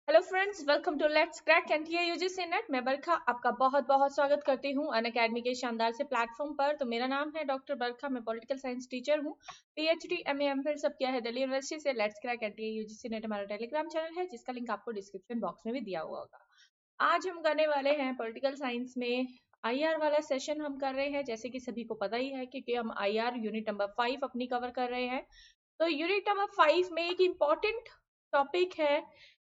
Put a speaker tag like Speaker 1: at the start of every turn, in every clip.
Speaker 1: Hello friends, welcome to let's crack NTA UGC NET. मैं बरखा आपका बहुत बहुत स्वागत करती हूँ अनअकैडमी के शानदार से प्लेटफॉर्म पर। तो मेरा नाम है डॉक्टर बरखा, मैं पॉलिटिकल साइंस टीचर हूँ। पीएचडी एमए एमफिल सब किया है दिल्ली यूनिवर्सिटी से। Let's crack NTA UGC net हमारा टेलीग्राम चैनल है, जिसका लिंक आपको डिस्क्रिप्शन बॉक्स में भी दिया हुआ होगा। आज हम करने वाले हैं पॉलिटिकल साइंस में आईआर वाला सेशन हम कर रहे हैं। जैसे कि सभी को पता ही है कि हम आईआर यूनिट नंबर 5 अपनी कवर कर रहे हैं। तो यूनिट नंबर 5 में एक इम्पॉर्टेंट टॉपिक है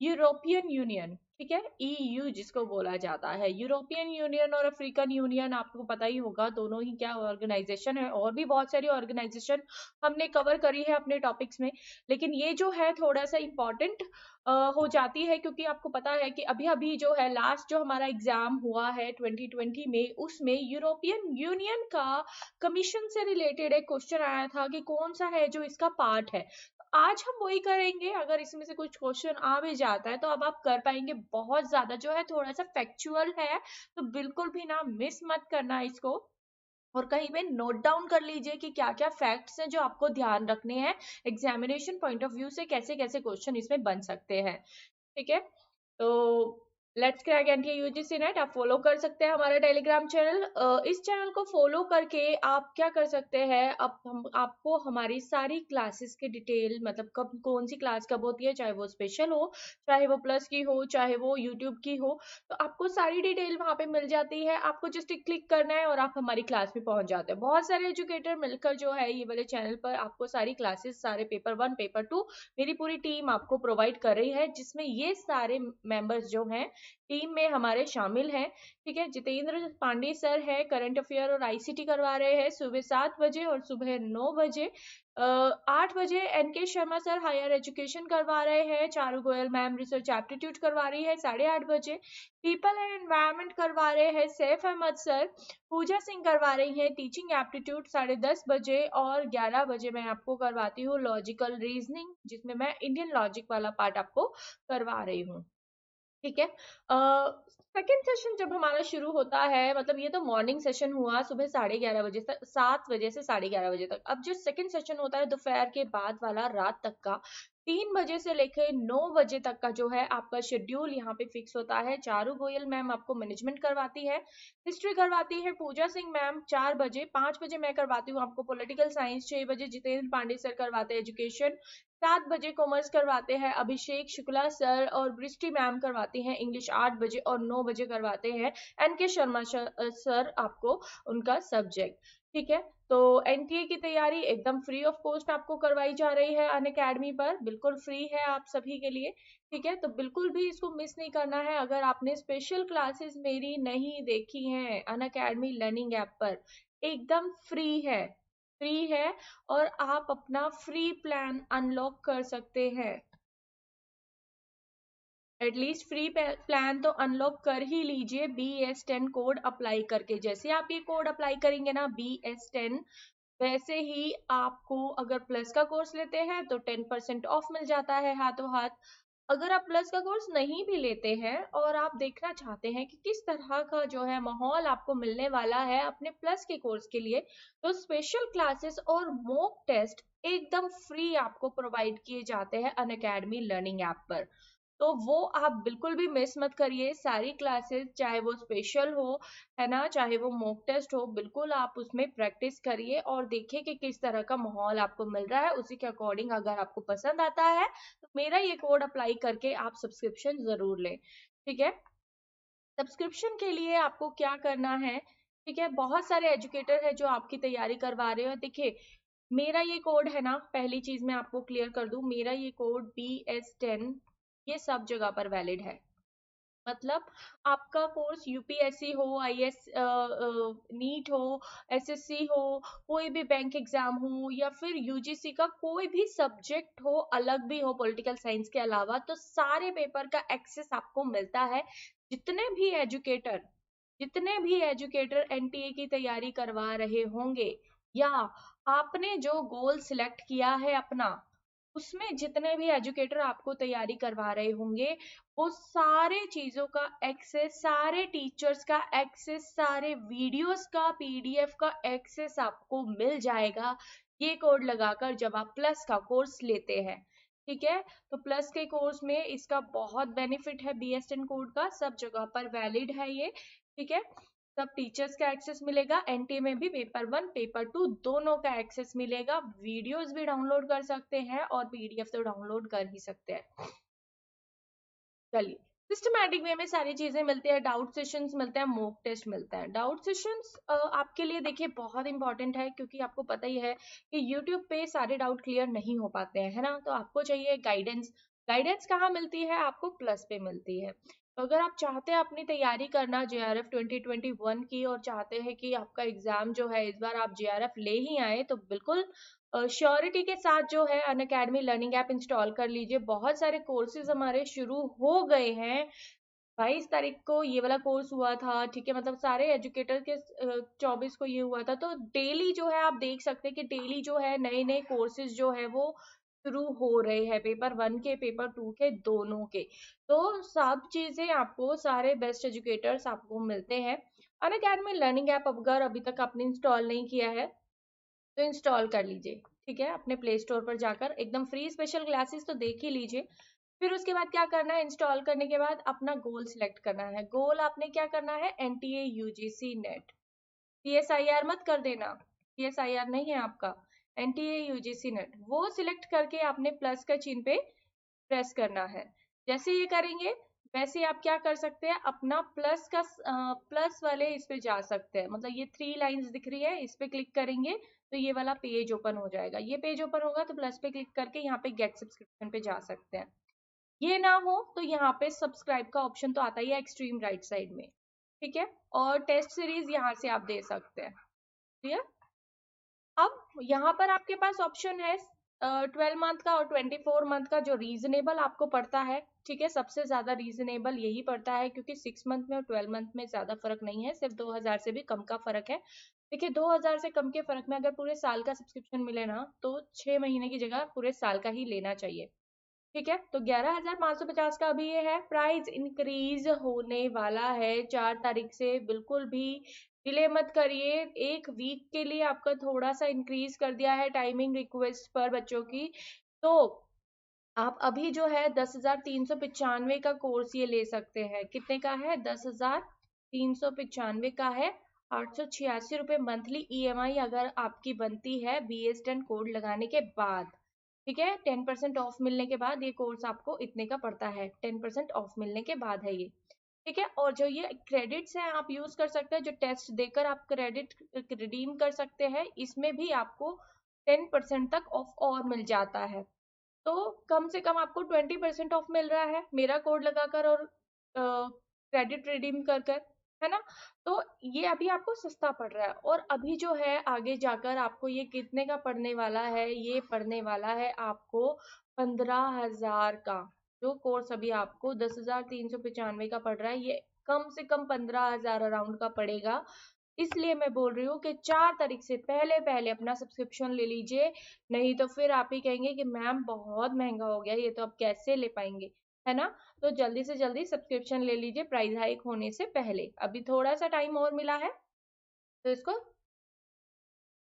Speaker 1: यूरोपियन यूनियन। ठीक है, ईयू जिसको बोला जाता है। यूरोपियन यूनियन और अफ्रीकन यूनियन आपको पता ही होगा, दोनों ही क्या ऑर्गेनाइजेशन है। और भी बहुत सारी ऑर्गेनाइजेशन हमने कवर करी है अपने टॉपिक्स में, लेकिन ये जो है थोड़ा सा इम्पोर्टेंट हो जाती है, क्योंकि आपको पता है कि अभी अभी जो है लास्ट जो हमारा एग्जाम हुआ है 2020 में, उसमें यूरोपियन यूनियन का कमीशन से रिलेटेड एक क्वेश्चन आया था कि कौन सा है जो इसका पार्ट है। आज हम वही करेंगे। अगर इसमें से कुछ क्वेश्चन आ भी जाता है तो अब आप कर पाएंगे। बहुत ज्यादा जो है थोड़ा सा फैक्चुअल है, तो बिल्कुल भी ना मिस मत करना इसको, और कहीं पे नोट डाउन कर लीजिए कि क्या क्या फैक्ट्स हैं जो आपको ध्यान रखने हैं। एग्जामिनेशन पॉइंट ऑफ व्यू से कैसे कैसे क्वेश्चन इसमें बन सकते हैं। ठीक है, तो let's crack NTA UGC net आप फॉलो कर सकते हैं हमारा टेलीग्राम चैनल। इस चैनल को फॉलो करके आप क्या कर सकते हैं, अब हम आपको हमारी सारी क्लासेस के डिटेल, मतलब कब कौन सी क्लास कब होती है, चाहे वो स्पेशल हो, चाहे वो प्लस की हो, चाहे वो यूट्यूब की हो, तो आपको सारी डिटेल वहां पे मिल जाती है। आपको जस्ट क्लिक करना है और आप हमारी क्लास में पहुंच जाते हैं। बहुत सारे एजुकेटर मिलकर जो है ये वाले चैनल पर आपको सारी क्लासेस, सारे पेपर 1 पेपर 2 मेरी पूरी टीम आपको प्रोवाइड कर रही है, जिसमें ये सारे मेंबर्स जो हैं टीम में हमारे शामिल हैं। ठीक है, जितेंद्र पांडे सर है, करंट अफेयर और आईसीटी करवा रहे हैं सुबह 7 बजे और सुबह 9 बजे। 8 बजे N K Sharma sir higher education करवा रहे हैं। Charu Goyal ma'am research aptitude करवा रही है 8:30 बजे। पीपल एंड एनवायरमेंट करवा रहे हैं सैफ अहमद सर। पूजा सिंह करवा रही है टीचिंग एप्टीट्यूड 10:30 बजे। और 11 बजे मैं आपको करवाती हूँ लॉजिकल रीजनिंग, जिसमें मैं इंडियन लॉजिक वाला पार्ट आपको करवा रही हूँ। ठीक है, सेकेंड सेशन जब हमारा शुरू होता है, मतलब ये तो मॉर्निंग सेशन हुआ सुबह 11:30 बजे तक, 7 बजे से 11:30 बजे तक। अब जो सेकेंड सेशन होता है दोपहर के बाद वाला, रात तक का, 3 बजे से लेकर 9 बजे तक का जो है आपका शेड्यूल यहाँ पे फिक्स होता है। चारू गोयल मैम आपको मैनेजमेंट करवाती है, हिस्ट्री करवाती है पूजा सिंह मैम 4 बजे। 5 बजे मैं करवाती हूँ आपको पॉलिटिकल साइंस। 6 बजे जितेंद्र पांडे सर करवाते हैं एजुकेशन। 7 बजे कॉमर्स करवाते हैं अभिषेक शुक्ला सर, और बृष्टि मैम करवाती हैं इंग्लिश 8 बजे। और 9 बजे करवाते हैं एनके शर्मा सर आपको उनका सब्जेक्ट। ठीक है, तो एनटीए की तैयारी एकदम फ्री ऑफ कॉस्ट आपको करवाई जा रही है अनअकैडमी पर, बिल्कुल फ्री है आप सभी के लिए। ठीक है, तो बिल्कुल भी इसको मिस नहीं करना है। अगर आपने स्पेशल क्लासेस मेरी नहीं देखी हैं अनअकैडमी लर्निंग ऐप पर, एकदम फ्री है, और आप अपना फ्री प्लान अनलॉक कर सकते हैं। एटलीस्ट फ्री प्लान तो अनलॉक कर ही लीजिए BS10 कोड अप्लाई करके। जैसे आप ये कोड अप्लाई करेंगे ना BS10, वैसे ही आपको अगर प्लस का कोर्स लेते हैं तो 10% ऑफ मिल जाता है हाथों हाथ। अगर आप प्लस का कोर्स नहीं भी लेते हैं और आप देखना चाहते हैं कि किस तरह का जो है माहौल आपको मिलने वाला है अपने प्लस के कोर्स के लिए, तो स्पेशल क्लासेस और मॉक टेस्ट एकदम फ्री आपको प्रोवाइड किए जाते हैं अनअकैडमी लर्निंग ऐप पर। तो वो आप बिल्कुल भी मिस मत करिए। सारी क्लासेस, चाहे वो स्पेशल हो, है ना, चाहे वो मॉक टेस्ट हो, बिल्कुल आप उसमें प्रैक्टिस करिए और देखिए कि किस तरह का माहौल आपको मिल रहा है। उसी के अकॉर्डिंग अगर आपको पसंद आता है तो मेरा ये कोड अप्लाई करके आप सब्सक्रिप्शन जरूर लें। ठीक है, सब्सक्रिप्शन के लिए आपको क्या करना है, ठीक है, बहुत सारे एजुकेटर है जो आपकी तैयारी करवा रहे हो। देखिए, मेरा ये कोड है ना, पहली चीज मैं आपको क्लियर कर दूं, मेरा ये कोड BS10 ये सब जगह पर वैलिड है। मतलब आपका कोर्स यूपीएससी हो, आईएएस, नीट हो, एसएससी हो, कोई भी बैंक एग्जाम हो, या फिर यूजीसी का कोई भी सब्जेक्ट हो, अलग भी हो पॉलिटिकल साइंस के अलावा, तो सारे पेपर का एक्सेस आपको मिलता है। जितने भी एजुकेटर एनटीए की तैयारी करवा रहे होंगे, या आपने जो गोल सिलेक्ट किया है अपना, उसमें जितने भी एजुकेटर आपको तैयारी करवा रहे होंगे, वो सारे चीजों का एक्सेस, सारे टीचर्स का एक्सेस, सारे वीडियोस का पीडीएफ का एक्सेस आपको मिल जाएगा ये कोड लगाकर, जब आप प्लस का कोर्स लेते हैं। ठीक है। तो प्लस के कोर्स में इसका बहुत बेनिफिट है, BSN कोड का सब जगह पर वैलिड है ये। ठीक है, सब टीचर्स का एक्सेस मिलेगा, एनटीए में भी पेपर 1 पेपर 2 दोनों का एक्सेस मिलेगा, वीडियोस भी डाउनलोड कर सकते हैं और पीडीएफ तो डाउनलोड कर ही सकते हैं। चलिए, सिस्टमैटिक वे में सारी चीजें मिलती है, डाउट सेशंस मिलते हैं, मॉक टेस्ट मिलता है। डाउट सेशंस आपके लिए देखिए बहुत इंपॉर्टेंट है, क्योंकि आपको पता ही है कि यूट्यूब पे सारे डाउट क्लियर नहीं हो पाते हैं, है ना। तो आपको चाहिए गाइडेंस। गाइडेंस कहाँ मिलती है? आपको प्लस पे मिलती है। तो अगर आप चाहते हैं अपनी तैयारी करना JRF 2021 की और चाहते हैं कि आपका एग्जाम जो है इस बार आप JRF ले ही आए, तो बिल्कुल श्योरिटी के साथ जो है अनअकैडमी लर्निंग ऐप इंस्टॉल कर लीजिए। बहुत सारे कोर्सेज हमारे शुरू हो गए हैं। 22 तारीख को ये वाला कोर्स हुआ था, ठीक है, मतलब सारे एजुकेटर के 24 को ये हुआ था। तो डेली जो है आप देख सकते हैं कि डेली जो है नए नए कोर्सेज जो है वो शुरू हो रहे हैं, पेपर 1 के पेपर 2 के दोनों के। तो सब चीजें आपको सारे बेस्ट एजुकेटर्स आपको मिलते हैं। अनअकैडमी लर्निंग ऐप अगर अभी तक आपने इंस्टॉल नहीं किया है तो इंस्टॉल कर लीजिए। ठीक है, अपने प्ले स्टोर पर जाकर एकदम फ्री स्पेशल क्लासेस तो देख ही लीजिए। फिर उसके बाद क्या करना है, इंस्टॉल करने के बाद अपना गोल सिलेक्ट करना है। गोल आपने क्या करना है, एनटीए यूजीसी नेट, सीएसआईआर मत कर देना, सीएसआईआर नहीं है आपका, एनटीए यूजीसी नेट वो सिलेक्ट करके आपने प्लस का चिन्ह पे प्रेस करना है। जैसे ये करेंगे वैसे आप क्या कर सकते हैं, अपना प्लस का प्लस वाले इस पे जा सकते हैं, मतलब ये 3 लाइंस दिख रही है, इस पे क्लिक करेंगे तो ये वाला पेज ओपन हो जाएगा। ये पेज ओपन होगा तो प्लस पे क्लिक करके यहाँ पे गेट सब्सक्रिप्शन पे जा सकते हैं। ये ना हो तो यहाँ पे सब्सक्राइब का ऑप्शन तो आता ही है एक्सट्रीम राइट साइड में। ठीक है, और टेस्ट सीरीज यहाँ से आप दे सकते हैं। क्लियर। अब यहाँ पर आपके पास ऑप्शन है 12 मंथ का और 24 मंथ का, जो रीजनेबल आपको पड़ता है। ठीक है, सबसे ज्यादा रीजनेबल यही पड़ता है, क्योंकि 6 मंथ में और 12 मंथ में ज्यादा फर्क नहीं है, सिर्फ 2000 से भी कम का फर्क है। देखिए 2000 से कम के फर्क में अगर पूरे साल का सब्सक्रिप्शन मिले ना, तो 6 महीने की जगह पूरे साल का ही लेना चाहिए। ठीक है, तो 11,550 का अभी ये है। प्राइस इंक्रीज होने वाला है 4 तारीख से, बिल्कुल भी डिले मत करिए। 1 वीक के लिए आपका थोड़ा सा इंक्रीज कर दिया है टाइमिंग रिक्वेस्ट पर बच्चों की। तो आप अभी जो है 10,395 का कोर्स ये ले सकते हैं। कितने का है? 10,395 का है। 886 रुपये मंथली EMI अगर आपकी बनती है BSN कोड लगाने के बाद। ठीक है, 10% ऑफ मिलने के बाद ये कोर्स आपको इतने का पड़ता है, 10% ऑफ मिलने के बाद है ये। ठीक है, और जो ये क्रेडिट्स हैं आप यूज कर सकते हैं, जो टेस्ट देकर आप क्रेडिट रिडीम कर सकते हैं, इसमें भी आपको 10% तक ऑफ और मिल जाता है। तो कम से कम आपको 20% ऑफ मिल रहा है मेरा कोड लगाकर और क्रेडिट रिडीम कर कर, है ना। तो ये अभी आपको सस्ता पड़ रहा है, और अभी जो है आगे जाकर आपको ये कितने का पड़ने वाला है, ये पड़ने वाला है आपको 15,000 का। जो कोर्स अभी आपको 10,395 का पड़ रहा है, ये कम से कम 15,000 अराउंड का पड़ेगा। इसलिए मैं बोल रही हूँ कि 4 तारीख से पहले पहले अपना सब्सक्रिप्शन ले लीजिए, नहीं तो फिर आप ही कहेंगे कि मैम बहुत महंगा हो गया, ये तो अब कैसे ले पाएंगे, है ना। तो जल्दी से जल्दी सब्सक्रिप्शन ले लीजिए प्राइस हाइक होने से पहले, अभी थोड़ा सा टाइम और मिला है, तो इसको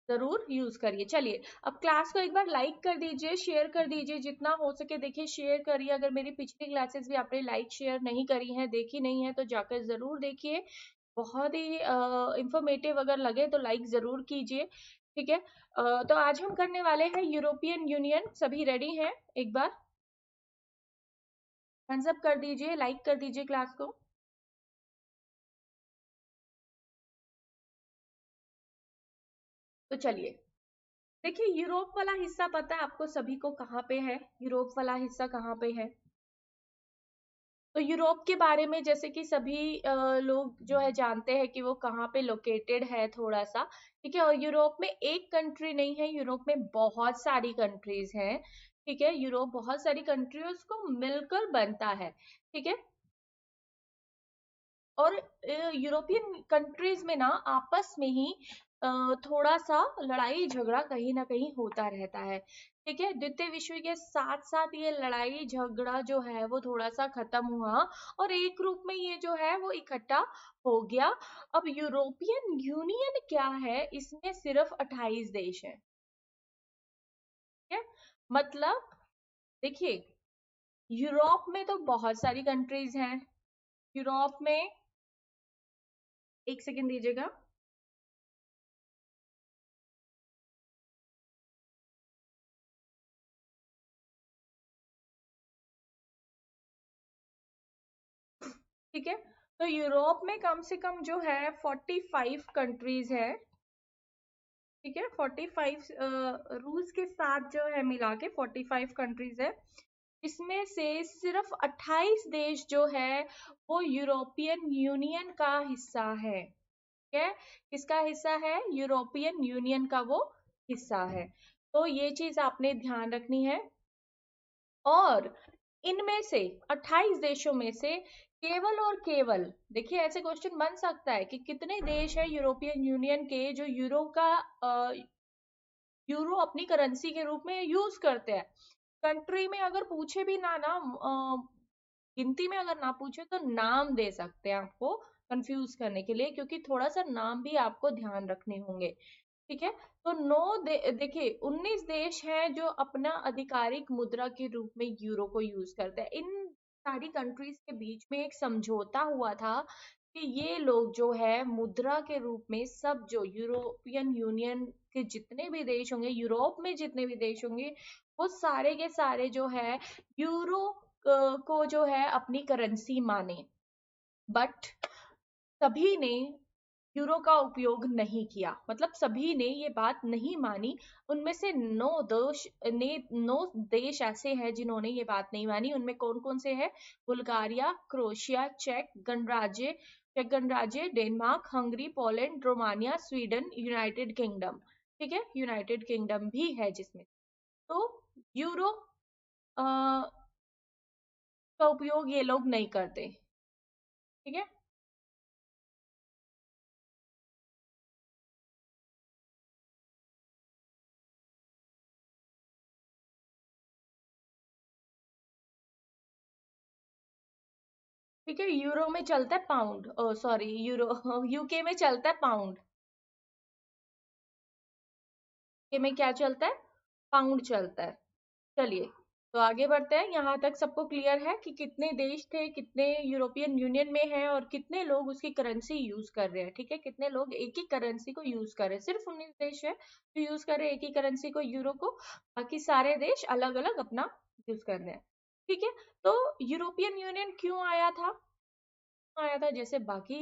Speaker 1: जरूर यूज करिए। चलिए, अब क्लास को एक बार लाइक कर दीजिए, शेयर कर दीजिए जितना हो सके। देखिए शेयर करिए, अगर मेरी पिछली क्लासेस भी आपने लाइक शेयर नहीं करी हैं, देखी नहीं है, तो जाकर जरूर देखिए। बहुत ही इंफॉर्मेटिव अगर लगे तो लाइक जरूर कीजिए। ठीक है, तो आज हम करने वाले हैं यूरोपियन यूनियन। सभी रेडी हैं? एक बार हैंड्स अप कर दीजिए, लाइक कर दीजिए क्लास को। तो चलिए, देखिए यूरोप वाला हिस्सा पता है आपको सभी को कहाँ पे है? यूरोप वाला हिस्सा कहाँ पे है? तो यूरोप के बारे में जैसे कि सभी लोग जो है जानते हैं कि वो कहाँ पे लोकेटेड है थोड़ा सा। ठीक है, और यूरोप में एक कंट्री नहीं है, यूरोप में बहुत सारी कंट्रीज हैं। ठीक है, यूरोप बहुत सारी कंट्रीज को मिलकर बनता है। ठीक है, और यूरोपियन कंट्रीज में ना आपस में ही थोड़ा सा लड़ाई झगड़ा कहीं ना कहीं होता रहता है। ठीक है, द्वितीय विश्व के साथ साथ ये लड़ाई झगड़ा जो है वो थोड़ा सा खत्म हुआ, और एक रूप में ये जो है वो इकट्ठा हो गया। अब यूरोपियन यूनियन क्या है, इसमें सिर्फ 28 देश हैं। ठीक है, मतलब देखिए, यूरोप में तो बहुत सारी कंट्रीज हैं। यूरोप में, एक सेकेंड दीजिएगा। ठीक है, तो यूरोप में कम से कम जो है 45 कंट्रीज है। ठीक है, 45 रूस के साथ जो है मिला के 45 कंट्रीज है। इसमें से सिर्फ 28 देश जो है वो यूरोपियन यूनियन का हिस्सा है। ठीक है, किसका हिस्सा है? यूरोपियन यूनियन का वो हिस्सा है। तो ये चीज आपने ध्यान रखनी है। और इनमें से 28 देशों में से केवल और केवल, देखिए ऐसे क्वेश्चन बन सकता है कि कितने देश है यूरोपियन यूनियन के जो यूरो अपनी करेंसी के रूप में यूज करते हैं। कंट्री में अगर पूछे भी ना गिनती में अगर ना पूछे तो नाम दे सकते हैं आपको कंफ्यूज करने के लिए, क्योंकि थोड़ा सा नाम भी आपको ध्यान रखने होंगे। ठीक है, तो देखिए 19 देश हैं जो अपना आधिकारिक मुद्रा के रूप में यूरो को यूज करते हैं। इन सारी कंट्रीज के बीच में एक समझौता हुआ था कि ये लोग जो है मुद्रा के रूप में, सब जो यूरोपियन यूनियन के जितने भी देश होंगे, यूरोप में जितने भी देश होंगे, वो सारे के सारे जो है यूरो को जो है अपनी करेंसी माने। बट सभी ने यूरो का उपयोग नहीं किया, मतलब सभी ने ये बात नहीं मानी। उनमें से 9 देश ऐसे हैं जिन्होंने ये बात नहीं मानी। उनमें कौन कौन से हैं? बुल्गारिया, क्रोएशिया, चेक गणराज्य, Denmark, Hungary, Poland, Romania, Sweden, United kingdom. ठीक है, यूनाइटेड किंगडम भी है जिसमें। तो यूरो अ, का उपयोग ये लोग नहीं करते। ठीक है, ठीक है, यूरो में चलता है पाउंड, ओ सॉरी, यूरो यूके में चलता है पाउंड। के में क्या चलता है? पाउंड चलता है। चलिए, तो आगे बढ़ते हैं। यहाँ तक सबको क्लियर है कि कितने देश थे, कितने यूरोपियन यूनियन में हैं और कितने लोग उसकी करेंसी यूज कर रहे हैं। ठीक है, कितने लोग एक ही करेंसी को यूज कर रहे हैं। सिर्फ 19 देश है जो यूज कर रहे हैं एक ही करेंसी को, यूरो को। बाकी सारे देश अलग अलग अपना यूज कर रहे हैं। ठीक है, तो यूरोपियन यूनियन क्यों आया था? आया था, जैसे बाकी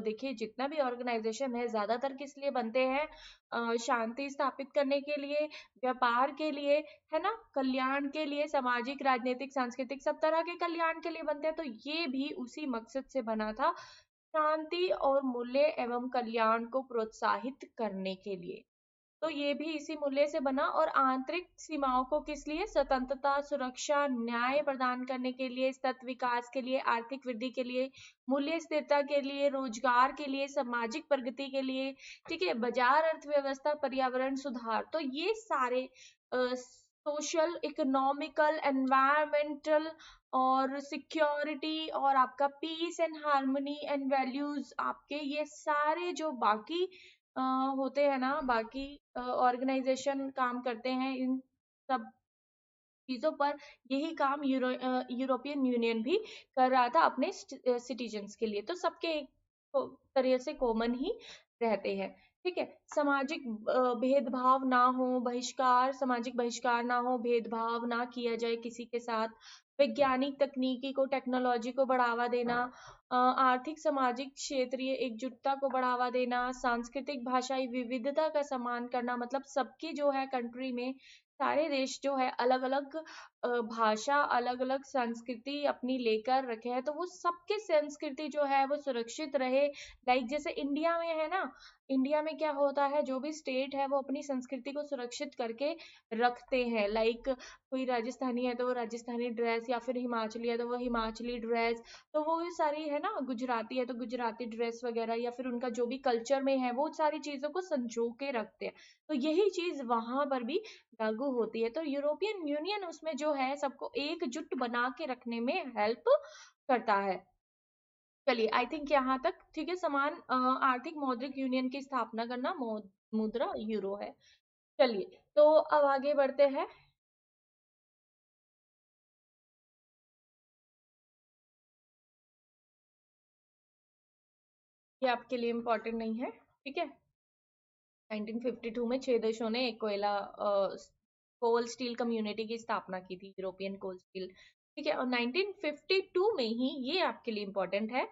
Speaker 1: देखिए जितना भी ऑर्गेनाइजेशन है ज्यादातर किस लिए बनते हैं? शांति स्थापित करने के लिए, व्यापार के लिए, है ना, कल्याण के लिए, सामाजिक, राजनीतिक, सांस्कृतिक, सब तरह के कल्याण के लिए बनते हैं। तो ये भी उसी मकसद से बना था, शांति और मूल्य एवं कल्याण को प्रोत्साहित करने के लिए। तो ये भी इसी मूल्य से बना। और आंतरिक सीमाओं को किस लिए? स्वतंत्रता, सुरक्षा, न्याय प्रदान करने के लिए, सतत विकास के लिए, आर्थिक वृद्धि के लिए, मूल्य स्थिरता के लिए, रोजगार के लिए, सामाजिक प्रगति के लिए। ठीक है, बाजार अर्थव्यवस्था, पर्यावरण सुधार। तो ये सारे सोशल, इकोनॉमिकल, एनवायरमेंटल और सिक्योरिटी और आपका peace and harmony and values, आपके ये सारे जो बाकी अ, होते हैं ना, बाकी ऑर्गेनाइजेशन काम करते हैं इन सब चीजों पर। यही काम यूरोपियन यूनियन भी कर रहा था अपने सिटीजन्स के लिए। तो सबके एक तरह से कॉमन ही रहते हैं। ठीक है, सामाजिक भेदभाव ना हो, बहिष्कार, सामाजिक बहिष्कार ना हो, भेदभाव ना किया जाए किसी के साथ, वैज्ञानिक तकनीकी को, टेक्नोलॉजी को बढ़ावा देना, आर्थिक, सामाजिक, क्षेत्रीय एकजुटता को बढ़ावा देना, सांस्कृतिक भाषाई विविधता का सम्मान करना। मतलब सबकी जो है कंट्री में, सारे देश जो है अलग अलग भाषा, अलग अलग संस्कृति अपनी लेकर रखे हैं, तो वो सबके संस्कृति जो है वो सुरक्षित रहे। लाइक जैसे इंडिया में है ना, इंडिया में क्या होता है, जो भी स्टेट है वो अपनी संस्कृति को सुरक्षित करके रखते हैं। लाइक कोई राजस्थानी है तो वो राजस्थानी ड्रेस, या फिर हिमाचली है तो वो हिमाचली ड्रेस, तो वो भी सारी है ना, गुजराती है तो गुजराती ड्रेस वगैरह, या फिर उनका जो भी कल्चर में है वो सारी चीजों को संजो के रखते हैं। तो यही चीज वहां पर भी लागू होती है। तो यूरोपियन यूनियन उसमें जो है सबको एकजुट बना के रखने में हेल्प करता है। चलिए, आई थिंक यहाँ तक ठीक है। समान आर्थिक मौद्रिक यूनियन की स्थापना करना, मुद्रा यूरो है। चलिए, तो अब आगे बढ़ते हैं। ये आपके लिए इम्पोर्टेंट नहीं है, ठीक है। 1952 में 6 देशों ने एक कोल स्टील कम्युनिटी की स्थापना की थी, यूरोपियन कोल स्टील, ठीक है। और 1952 में ही, ये आपके लिए इम्पोर्टेंट है,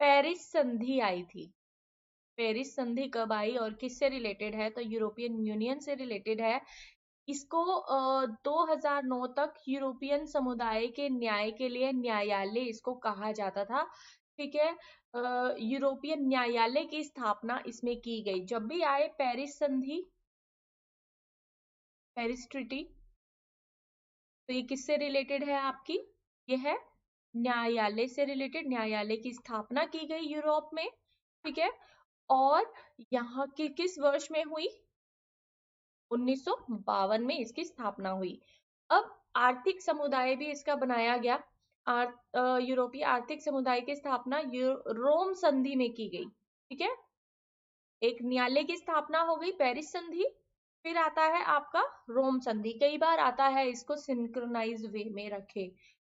Speaker 1: पेरिस संधि आई थी। पेरिस संधि कब आई और किससे रिलेटेड है? तो यूरोपियन यूनियन से रिलेटेड है। इसको 2009 तक यूरोपियन समुदाय के न्याय के लिए न्यायालय इसको कहा जाता था, ठीक है। यूरोपियन न्यायालय की स्थापना इसमें की गई जब भी आए पेरिस संधि, पेरिस ट्रीटी। तो ये किससे रिलेटेड है आपकी? ये है न्यायालय से रिलेटेड, न्यायालय की स्थापना की गई यूरोप में, ठीक है। और यहाँ की किस वर्ष में हुई? 1952 में इसकी स्थापना हुई। अब आर्थिक समुदाय भी इसका बनाया गया। यूरोपीय आर्थिक समुदाय की स्थापना रोम संधि में की गई, ठीक है। एक न्यायालय की स्थापना हो गई, पेरिस संधि, फिर आता है आपका रोम संधि। कई बार आता है इसको सिंक्रोनाइज वे में रखे,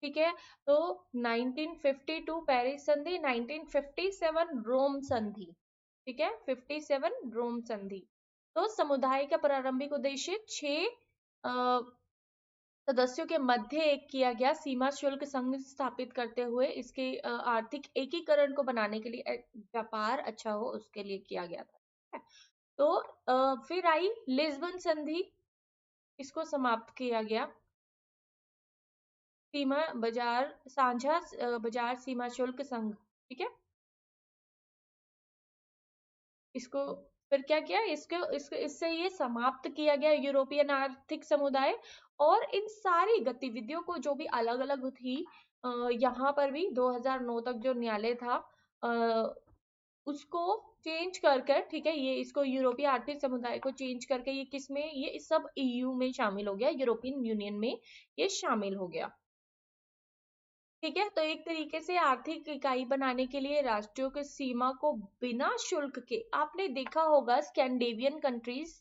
Speaker 1: ठीक है। तो 1952 पेरिस संधि, 1957 रोम संधि, ठीक है। 57 रोम संधि। तो समुदाय का प्रारंभिक उद्देश्य 6 सदस्यों के मध्य एक किया गया सीमा शुल्क संघ स्थापित करते हुए इसके आर्थिक एकीकरण को बनाने के लिए, व्यापार अच्छा हो उसके लिए किया गया था। तो फिर आई लिस्बन संधि, इसको समाप्त किया गया। सीमा बाजार साझा बाजार सीमा शुल्क संघ, ठीक है। इसको फिर क्या किया, इसको इससे ये समाप्त किया गया यूरोपियन आर्थिक समुदाय। और इन सारी गतिविधियों को जो भी अलग अलग थी, यहाँ पर भी 2009 तक जो न्यायालय था उसको चेंज कर कर, ठीक है, ये इसको यूरोपीय आर्थिक समुदाय को चेंज करके ये किसमें, ये सब ईयू में शामिल हो गया, यूरोपियन यूनियन में ये शामिल हो गया, ठीक है। तो एक तरीके से आर्थिक इकाई बनाने के लिए राष्ट्रों की सीमा को बिना शुल्क के, आपने देखा होगा स्कैंडिनेवियन कंट्रीज,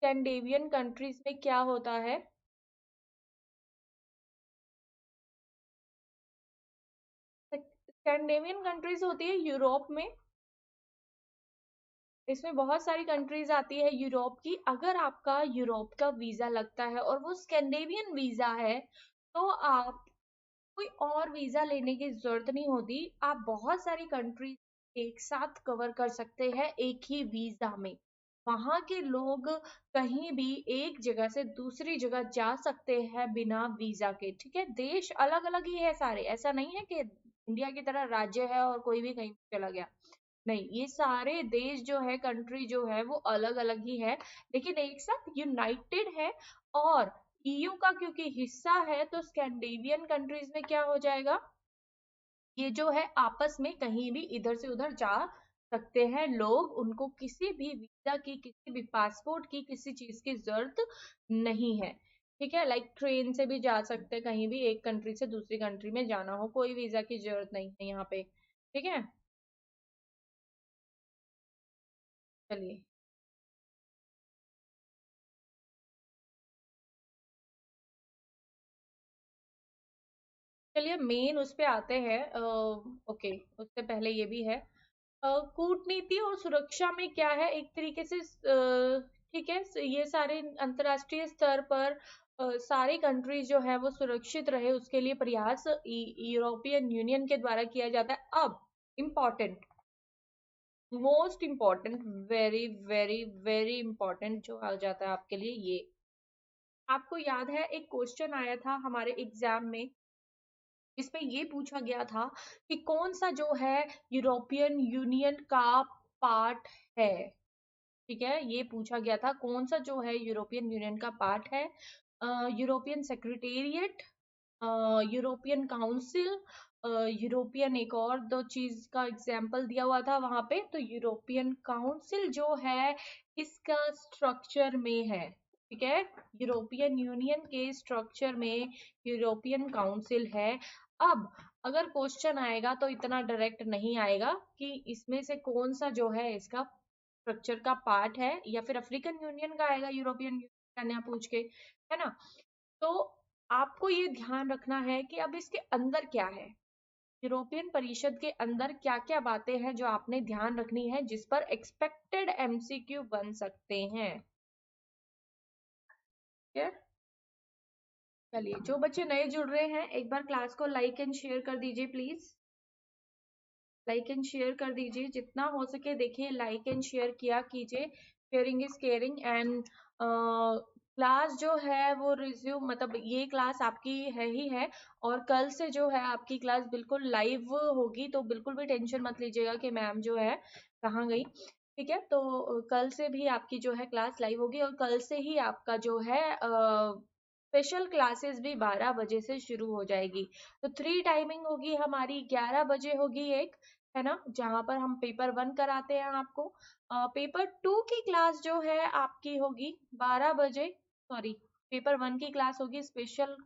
Speaker 1: स्कैंडिनेवियन कंट्रीज में क्या होता है? स्कैंडिनेवियन कंट्रीज होती है यूरोप में, इसमें बहुत सारी कंट्रीज आती है यूरोप की। अगर आपका यूरोप का वीजा लगता है और वो स्कैंडिनेवियन वीजा है, तो आप कोई और वीजा लेने की जरूरत नहीं होती, आप बहुत सारी कंट्रीज एक साथ कवर कर सकते हैं एक ही वीजा में। वहां के लोग कहीं भी एक जगह से दूसरी जगह जा सकते हैं बिना वीजा के, ठीक है। देश अलग अलग ही है सारे, ऐसा नहीं है कि इंडिया की तरह राज्य है और कोई भी कहीं चला गया, नहीं, ये सारे देश जो है, कंट्री जो है, वो अलग अलग ही है, लेकिन एक साथ यूनाइटेड है। और ईयू का क्योंकि हिस्सा है, तो स्कैंडिनेवियन कंट्रीज में क्या हो जाएगा, ये जो है आपस में कहीं भी इधर से उधर जा सकते हैं लोग, उनको किसी भी वीजा की, किसी भी पासपोर्ट की, किसी चीज की जरूरत नहीं है, ठीक है। लाइक ट्रेन से भी जा सकते हैं, कहीं भी एक कंट्री से दूसरी कंट्री में जाना हो, कोई वीजा की जरूरत नहीं है यहाँ पे, ठीक है। चलिए, चलिए मेन उस पे आते हैं। ओके, उससे पहले ये भी है, कूटनीति और सुरक्षा में क्या है, एक तरीके से ठीक है, ये सारे अंतरराष्ट्रीय स्तर पर सारी कंट्रीज जो है वो सुरक्षित रहे उसके लिए प्रयास यूरोपियन यूनियन के द्वारा किया जाता है। अब important, most important, very very very important जो आ जाता है आपके लिए, ये आपको याद है एक क्वेश्चन आया था हमारे एग्जाम में, इसमें ये पूछा गया था कि कौन सा जो है यूरोपियन यूनियन का पार्ट है, ठीक है। ये पूछा गया था कौन सा जो है यूरोपियन यूनियन का पार्ट है। European secretariat, European council, European, एक और दो चीज का एग्जाम्पल दिया हुआ था वहां पे। तो यूरोपियन काउंसिल जो है इसका स्ट्रक्चर में है, ठीक है। यूरोपियन यूनियन के स्ट्रक्चर में यूरोपियन काउंसिल है। अब अगर क्वेश्चन आएगा तो इतना डायरेक्ट नहीं आएगा कि इसमें से कौन सा जो है इसका स्ट्रक्चर का पार्ट है, या फिर अफ्रीकन यूनियन का आएगा यूरोपियन यूनियन पूछ के, है ना। तो आपको ये ध्यान रखना है कि अब इसके अंदर क्या है, यूरोपियन परिषद के अंदर क्या क्या बातें हैं जो आपने ध्यान रखनी है, जिस पर एक्सपेक्टेड एमसीक्यू बन सकते हैं। चलिए, जो बच्चे नए जुड़ रहे हैं एक बार क्लास को लाइक एंड शेयर कर दीजिए प्लीज, लाइक एंड शेयर कर दीजिए जितना हो सके। देखिए, लाइक एंड शेयर किया कीजिए, sharing is caring. And class जो है वो रिज्यूम, मतलब ये क्लास आपकी है ही है, और कल से जो है आपकी क्लास बिल्कुल लाइव होगी, तो बिल्कुल भी टेंशन मत लीजिएगा कि मैम जो है कहाँ गई। ठीक है, तो कल से भी आपकी जो है क्लास लाइव होगी, और कल से ही आपका जो है स्पेशल क्लासेस भी 12 बजे से शुरू हो जाएगी। तो 3 टाइमिंग होगी हमारी, 11 बजे होगी एक, है ना, जहां पर हम पेपर 1 कराते हैं आपको। पेपर 2 की क्लास जो है आपकी होगी 12 बजे, सॉरी, पेपर 1 की क्लास होगी स्पेशल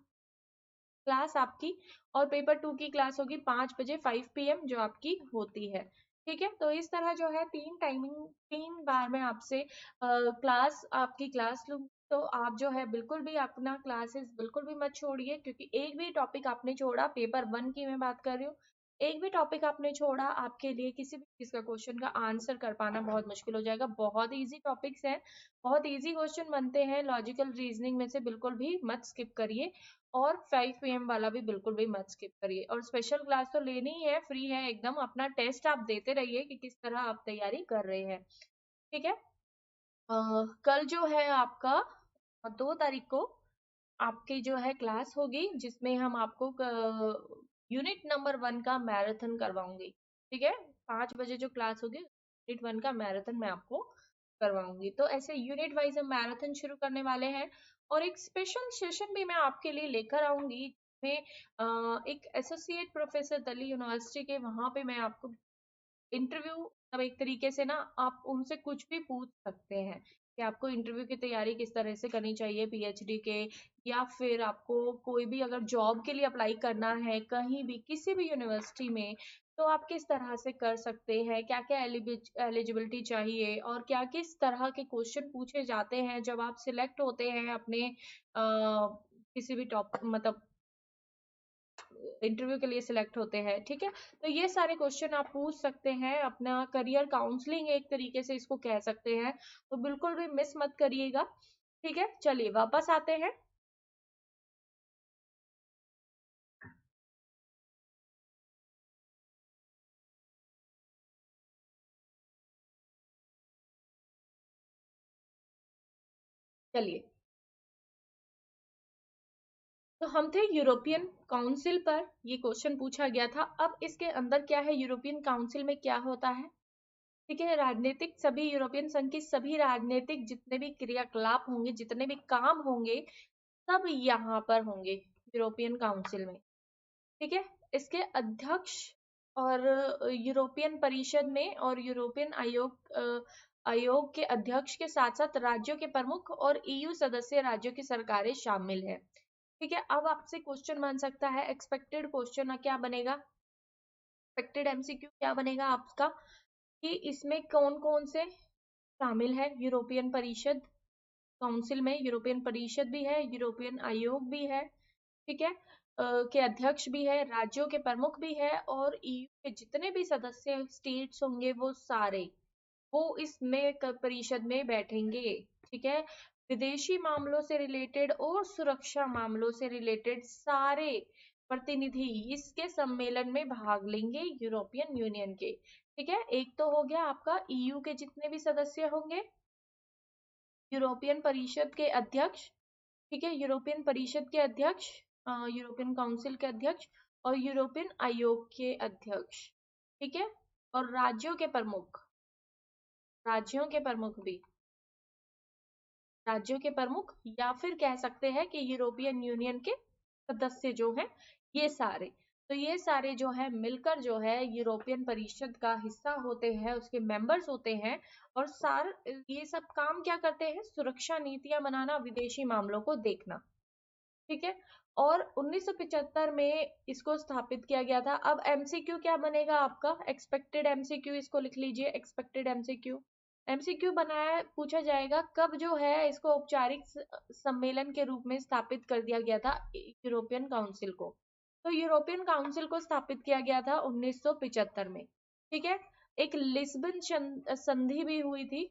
Speaker 1: क्लास आपकी, और पेपर 2 की क्लास होगी 5 बजे 5 PM जो आपकी होती है। ठीक है, तो इस तरह जो है 3 टाइमिंग, 3 बार में आपसे क्लास, आपकी क्लास लूँ, तो आप जो है बिल्कुल भी अपना क्लासेस बिल्कुल भी मत छोड़िए, क्योंकि एक भी टॉपिक आपने छोड़ा, पेपर 1 की मैं बात कर रही हूँ, एक भी टॉपिक आपने छोड़ा, आपके लिए किसी भी चीज का क्वेश्चन का आंसर कर पाना बहुत मुश्किल हो जाएगा। बहुत इजी टॉपिक्स हैं, बहुत इजी क्वेश्चन बनते हैं, लॉजिकल रीजनिंग में से बिल्कुल भी मत स्किप करिए, और 5 PM वाला भी बिल्कुल भी मत स्किप करिए। और स्पेशल क्लास तो लेनी ही है, फ्री है एकदम, अपना टेस्ट आप देते रहिए कि किस तरह आप तैयारी कर रहे हैं। ठीक है, कल जो है आपका 2 तारीख को आपकी जो है क्लास होगी, जिसमें हम आपको यूनिट नंबर 1 का मैराथन करवाऊंगी। ठीक है, 5 बजे जो क्लास होगी, यूनिट 1 का मैराथन मैं आपको करवाऊंगी। तो ऐसे यूनिट वाइज हम मैराथन शुरू करने वाले हैं, और एक स्पेशल सेशन भी मैं आपके लिए लेकर आऊंगी, में एक एसोसिएट प्रोफेसर दिल्ली यूनिवर्सिटी के, वहां पे मैं आपको इंटरव्यू, मतलब एक तरीके से ना आप उनसे कुछ भी पूछ सकते हैं कि आपको इंटरव्यू की तैयारी किस तरह से करनी चाहिए पीएचडी के, या फिर आपको कोई भी अगर जॉब के लिए अप्लाई करना है कहीं भी किसी भी यूनिवर्सिटी में, तो आप किस तरह से कर सकते हैं, क्या क्या एलिजिबिलिटी चाहिए, और क्या किस तरह के क्वेश्चन पूछे जाते हैं जब आप सिलेक्ट होते हैं अपने किसी भी टॉप, मतलब इंटरव्यू के लिए सिलेक्ट होते हैं। ठीक है, तो ये सारे क्वेश्चन आप पूछ सकते हैं, अपना करियर काउंसलिंग एक तरीके से इसको कह सकते हैं, तो बिल्कुल भी मिस मत करिएगा। ठीक है, चलिए वापस आते हैं। चलिए, तो हम थे यूरोपियन काउंसिल पर, ये क्वेश्चन पूछा गया था। अब इसके अंदर क्या है, यूरोपियन काउंसिल में क्या होता है। ठीक है, राजनीतिक, सभी यूरोपियन संघ की सभी राजनीतिक जितने भी क्रियाकलाप होंगे, जितने भी काम होंगे, सब यहाँ पर होंगे यूरोपियन काउंसिल में। ठीक है, इसके अध्यक्ष, और यूरोपियन परिषद में और यूरोपियन आयोग के अध्यक्ष के साथ साथ राज्यों के प्रमुख और ईयू सदस्य राज्यों की सरकारें शामिल है। ठीक है, अब आपसे क्वेश्चन बन सकता है, एक्सपेक्टेड क्वेश्चन क्या बनेगा, एक्सपेक्टेड एमसीक्यू क्या बनेगा आपका, कि इसमें कौन कौन से शामिल है यूरोपियन परिषद काउंसिल में। यूरोपियन परिषद भी है, यूरोपियन आयोग भी है, ठीक है, के अध्यक्ष भी है, राज्यों के प्रमुख भी है, और ईयू के जितने भी सदस्य स्टेट्स होंगे वो सारे, वो इसमें परिषद में बैठेंगे। ठीक है, विदेशी मामलों से रिलेटेड और सुरक्षा मामलों से रिलेटेड सारे प्रतिनिधि इसके सम्मेलन में भाग लेंगे यूरोपियन यूनियन के। ठीक है, एक तो हो गया आपका ईयू के जितने भी सदस्य होंगे, यूरोपियन परिषद के अध्यक्ष, ठीक है, यूरोपियन परिषद के अध्यक्ष, यूरोपियन काउंसिल के अध्यक्ष, और यूरोपियन आयोग के अध्यक्ष। ठीक है, और राज्यों के प्रमुख, राज्यों के प्रमुख भी, राज्यों के प्रमुख, या फिर कह सकते हैं कि यूरोपियन यूनियन के सदस्य जो हैं, ये सारे, तो ये सारे जो है मिलकर जो है यूरोपियन परिषद का हिस्सा होते हैं, उसके मेंबर्स होते हैं, और सार ये सब काम क्या करते हैं, सुरक्षा नीतियां बनाना, विदेशी मामलों को देखना। ठीक है, और 1975 में इसको स्थापित किया गया था। अब एमसीक्यू क्या बनेगा आपका, एक्सपेक्टेड एमसीक्यू, इसको लिख लीजिए, एक्सपेक्टेड एमसीक्यू। एमसीक्यू बनाया पूछा जाएगा कब जो है इसको औपचारिक सम्मेलन के रूप में स्थापित कर दिया गया था यूरोपियन काउंसिल को। तो यूरोपियन काउंसिल को स्थापित किया गया था 1975 में। ठीक है, एक लिस्बन संधि भी हुई थी,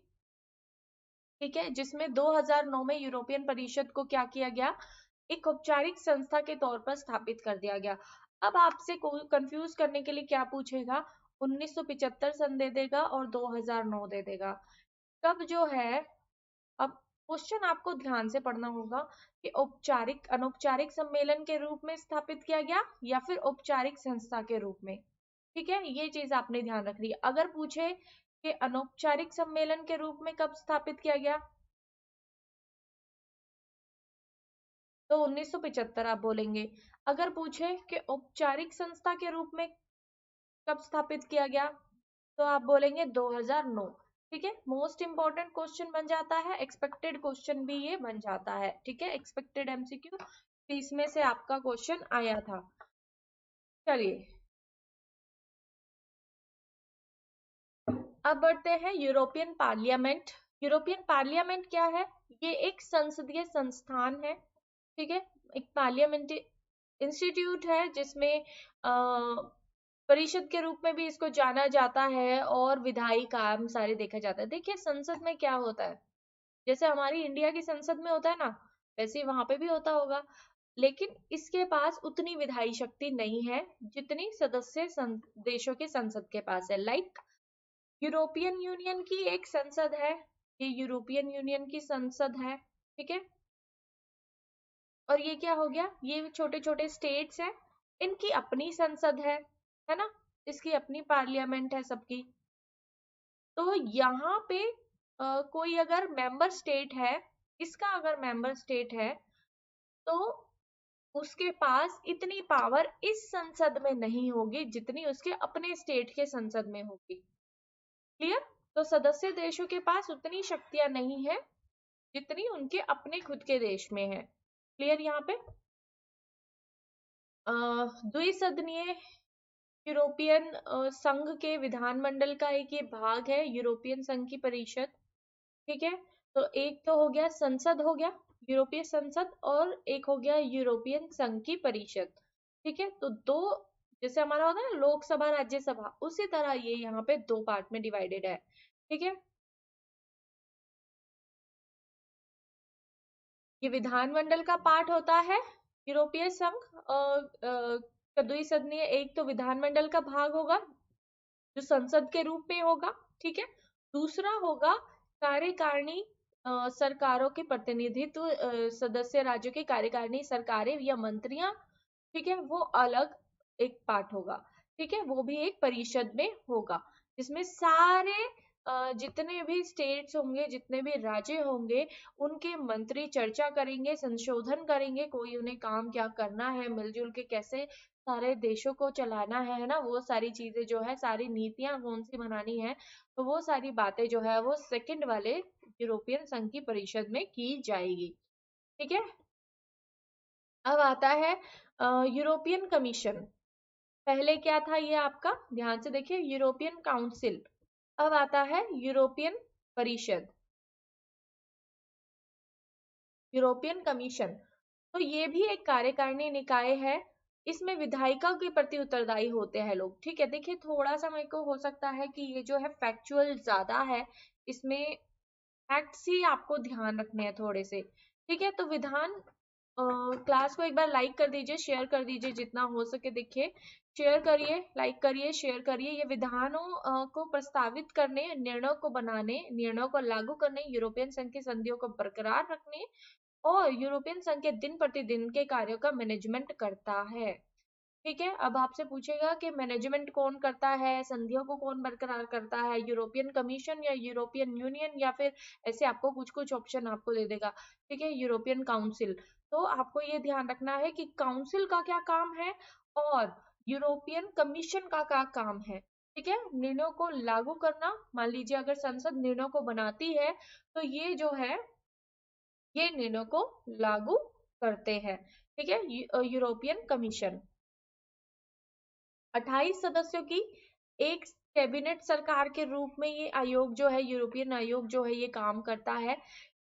Speaker 1: ठीक है, जिसमें 2009 में यूरोपियन परिषद को क्या किया गया, एक औपचारिक संस्था के तौर पर स्थापित कर दिया गया। अब आपसे कंफ्यूज करने के लिए क्या पूछेगा, 1975 सन दे देगा और 2009 दे देगा। तब जो है, अब क्वेश्चन आपको ध्यान से पढ़ना होगा कि औपचारिक अनौपचारिक सम्मेलन के रूप में स्थापित किया गया या फिर औपचारिक संस्था के रूप में। ठीक है, ये चीज आपने ध्यान रखनी है। अगर पूछे कि अनौपचारिक सम्मेलन के रूप में कब स्थापित किया गया, तो 1975 आप बोलेंगे। अगर पूछे कि औपचारिक संस्था के रूप में कब स्थापित किया गया, तो आप बोलेंगे 2009। ठीक है, मोस्ट इंपॉर्टेंट क्वेश्चन बन जाता है, एक्सपेक्टेड क्वेश्चन भी ये बन जाता है। ठीक है, एक्सपेक्टेड एमसीक्यू, इसमें से आपका क्वेश्चन आया था। चलिए अब बढ़ते हैं यूरोपियन पार्लियामेंट। यूरोपियन पार्लियामेंट क्या है, ये एक संसदीय संस्थान है। ठीक है, एक पार्लियामेंट इंस्टीट्यूट है जिसमें परिषद के रूप में भी इसको जाना जाता है और विधायी काम सारे देखा जाता है। देखिए संसद में क्या होता है, जैसे हमारी इंडिया की संसद में होता है ना, वैसे वहां पे भी होता होगा, लेकिन इसके पास उतनी विधायी शक्ति नहीं है जितनी सदस्य देशों के संसद के पास है। लाइक यूरोपियन यूनियन की एक संसद है, ये यूरोपियन यूनियन की संसद है। ठीक है, और ये क्या हो गया, ये छोटे छोटे स्टेट्स हैं, इनकी अपनी संसद है ना, इसकी अपनी पार्लियामेंट है सबकी। तो यहाँ पे कोई अगर मेंबर स्टेट है, इसका अगर मेंबर स्टेट है, तो उसके पास इतनी पावर इस संसद में नहीं होगी जितनी उसके अपने स्टेट के संसद में होगी। क्लियर? तो सदस्य देशों के पास उतनी शक्तियां नहीं है जितनी उनके अपने खुद के देश में है। क्लियर? यहाँ पे द्विसदनीय यूरोपियन संघ के विधानमंडल का एक ये भाग है यूरोपियन संघ की परिषद। ठीक है, तो एक तो हो गया संसद, हो गया यूरोपीय संसद, और एक हो गया यूरोपियन संघ की परिषद। ठीक है, तो दो, जैसे हमारा होता है ना लोकसभा राज्यसभा, उसी तरह ये यहाँ पे दो पार्ट में डिवाइडेड है। ठीक है, ये विधानमंडल का पार्ट होता है यूरोपीय संघ, द्विसदनीय एक तो विधानमंडल का भाग होगा जो संसद के रूप में होगा। ठीक है, दूसरा होगा कार्यकारिणी सरकारों के प्रतिनिधित्व, सदस्य राज्यों की कार्यकारिणी सरकारें या मंत्रियां, ठीक है, वो अलग एक पार्ट होगा। ठीक है, वो भी एक परिषद में होगा जिसमें सारे जितने भी स्टेट्स होंगे, जितने भी राज्य होंगे, उनके मंत्री चर्चा करेंगे, संशोधन करेंगे, कोई उन्हें काम क्या करना है, मिलजुल के कैसे सारे देशों को चलाना है ना, वो सारी चीजें जो है, सारी नीतियां कौन सी बनानी है, तो वो सारी बातें जो है वो सेकंड वाले यूरोपियन संघ की परिषद में की जाएगी। ठीक है, अब आता है यूरोपियन कमीशन। पहले क्या था ये आपका, ध्यान से देखिए, यूरोपियन काउंसिल। अब आता है यूरोपियन परिषद, यूरोपियन कमीशन। तो ये भी एक कार्यकारिणी निकाय है, इसमें विधायिका के प्रति उत्तरदायी होते हैं लोग। ठीक है, देखिए थोड़ा सा मेरे को हो सकता है कि ये जो है फैक्चुअल ज्यादा है, इसमें फैक्ट्स ही आपको ध्यान रखने हैं थोड़े से। ठीक है, तो विधान क्लास को एक बार लाइक कर दीजिए, शेयर कर दीजिए जितना हो सके। देखिए शेयर करिए, लाइक करिए, शेयर करिए। ये विधानों को प्रस्तावित करने, निर्णयों को बनाने, निर्णयों को लागू करने, यूरोपियन संघ की संधियों को बरकरार रखने और यूरोपियन संघ के दिन प्रतिदिन के कार्यों का मैनेजमेंट करता है। ठीक है, अब आपसे पूछेगा कि मैनेजमेंट कौन करता है, संधियों को कौन बरकरार करता है, यूरोपियन कमीशन या यूरोपियन यूनियन, या फिर ऐसे आपको कुछ कुछ ऑप्शन आपको दे देगा। ठीक है, यूरोपियन काउंसिल। तो आपको ये ध्यान रखना है कि काउंसिल का क्या काम है और यूरोपियन कमीशन का क्या काम है। ठीक है, निर्णयों को लागू करना, मान लीजिए अगर संसद निर्णयों को बनाती है तो ये जो है ये निर्णयों को लागू करते हैं। ठीक है, यूरोपियन कमीशन 28 सदस्यों की एक कैबिनेट सरकार के रूप में ये आयोग जो है, यूरोपियन आयोग जो है, ये काम करता है।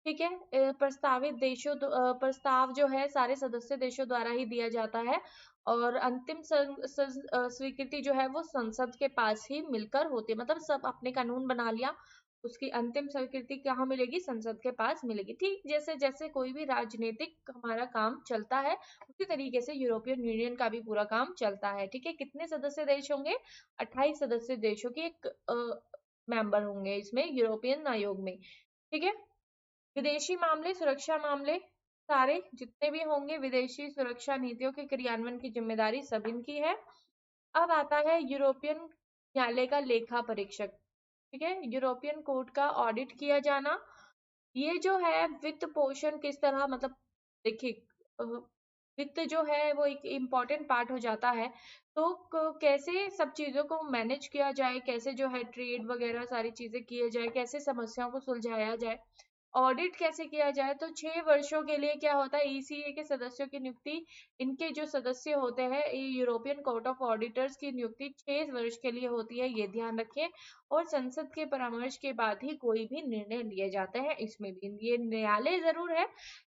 Speaker 1: ठीक है। प्रस्तावित देशों प्रस्ताव जो है सारे सदस्य देशों द्वारा ही दिया जाता है, और अंतिम स्वीकृति जो है वो संसद के पास ही मिलकर होती है। मतलब सब अपने कानून बना लिया, उसकी अंतिम स्वीकृति कहाँ मिलेगी? संसद के पास मिलेगी। ठीक जैसे जैसे कोई भी राजनीतिक हमारा काम चलता है, उसी तरीके से यूरोपियन यूनियन का भी पूरा काम चलता है। ठीक है। कितने सदस्य देश होंगे? 28 सदस्य देशों के एक मेंबर होंगे इसमें, यूरोपियन आयोग में। ठीक है। विदेशी मामले, सुरक्षा मामले, सारे जितने भी होंगे विदेशी सुरक्षा नीतियों के क्रियान्वयन की जिम्मेदारी सब इनकी है। अब आता है यूरोपियन न्यायालय का लेखा परीक्षक। ठीक है। यूरोपियन कोर्ट का ऑडिट किया जाना, ये जो है वित्त पोषण किस तरह, मतलब देखिए वित्त जो है वो एक इम्पॉर्टेंट पार्ट हो जाता है। तो कैसे सब चीजों को मैनेज किया जाए, कैसे जो है ट्रेड वगैरह सारी चीजें किए जाए, कैसे समस्याओं को सुलझाया जाए, ऑडिट कैसे किया जाए। तो 6 वर्षों के लिए क्या होता है, ईसीए के सदस्यों की नियुक्ति, इनके जो सदस्य होते हैं, ये यूरोपियन कोर्ट ऑफ ऑडिटर्स की नियुक्ति 6 वर्ष के लिए होती है, ये ध्यान रखें। और संसद के परामर्श के बाद ही कोई भी निर्णय लिए जाते हैं। इसमें भी ये न्यायालय जरूर है,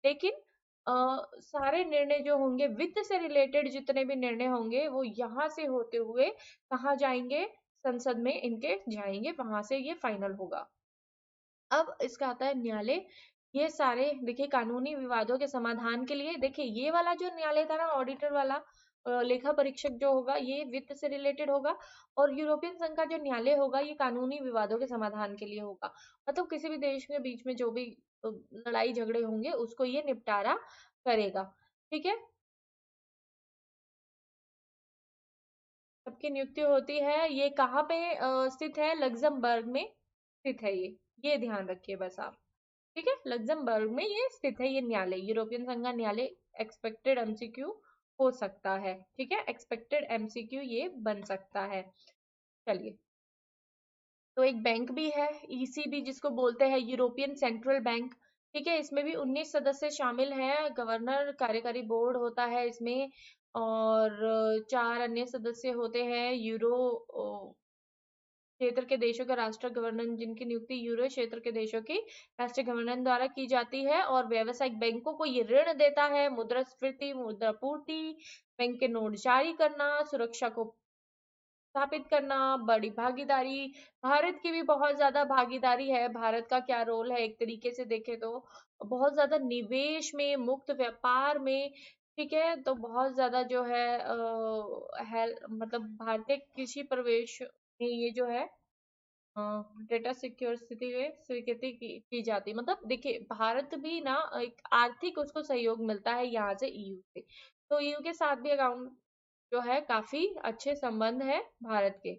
Speaker 1: लेकिन सारे निर्णय जो होंगे वित्त से रिलेटेड, जितने भी निर्णय होंगे वो यहाँ से होते हुए कहाँ जाएंगे? संसद में इनके जाएंगे, वहां से ये फाइनल होगा। अब इसका आता है न्यायालय। ये सारे देखिए कानूनी विवादों के समाधान के लिए, देखिए ये वाला जो न्यायालय था ना, ऑडिटर वाला, लेखा परीक्षक जो होगा ये वित्त से रिलेटेड होगा, और यूरोपियन संघ का जो न्यायालय होगा ये कानूनी विवादों के समाधान के लिए होगा। मतलब किसी भी देश के बीच में जो भी लड़ाई झगड़े होंगे उसको ये निपटारा करेगा। ठीक है। सबकी नियुक्ति होती है। ये कहाँ पे स्थित है? लग्जमबर्ग में स्थित है ये ध्यान रखिए बस आप। ठीक है। लग्जमबर्ग में ये स्थित है ये न्यायालय, यूरोपियन संघ का न्यायालय। एक्सपेक्टेड एमसीक्यू हो सकता है। ठीक है। एक्सपेक्टेड एमसीक्यू ये बन सकता है। चलिए, तो एक बैंक भी है, ईसीबी जिसको बोलते हैं, यूरोपियन सेंट्रल बैंक। ठीक है। इसमें भी 19 सदस्य शामिल हैं, गवर्नर, कार्यकारी बोर्ड होता है इसमें, और 4 अन्य सदस्य होते हैं यूरो क्षेत्र के देशों के राष्ट्र गवर्नर, जिनकी नियुक्ति यूरो क्षेत्र के देशों की राष्ट्रीय गवर्नर द्वारा की जाती है। और व्यावसायिक बैंकों को ये ऋण देता है, मुद्रास्फीति, मुद्रापूर्ति, बैंक के नोट जारी करना, सुरक्षा को स्थापित करना, बड़ी भागीदारी। भारत की भी बहुत ज्यादा भागीदारी है। भारत का क्या रोल है एक तरीके से देखें तो, बहुत ज्यादा निवेश में, मुक्त व्यापार में। ठीक है। तो बहुत ज्यादा जो है मतलब भारतीय कृषि प्रवेश में ये जो है डेटा सिक्योर स्थिति में स्वीकृति की जाती है। मतलब देखिए भारत भी ना एक आर्थिक उसको सहयोग मिलता है यहाँ से, ईयू से। तो ईयू के साथ भी अकाउंट जो है काफी अच्छे संबंध है भारत के।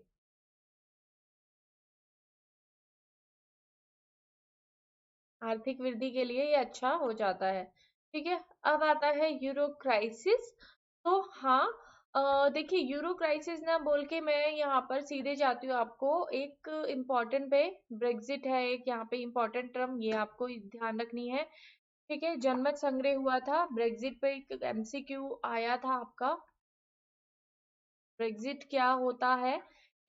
Speaker 1: आर्थिक वृद्धि के लिए ये अच्छा हो जाता है। ठीक है। अब आता है यूरो क्राइसिस। तो हाँ, देखिए यूरो क्राइसिस ना बोल के मैं यहाँ पर सीधे जाती हूँ आपको एक इम्पोर्टेंट पे। ब्रेग्जिट है एक यहाँ पे इम्पोर्टेंट टर्म, ये आपको ध्यान रखनी है। ठीक है। जनमत संग्रह हुआ था, ब्रेग्जिट पे एक एमसीक्यू आया था आपका, ब्रेग्जिट क्या होता है।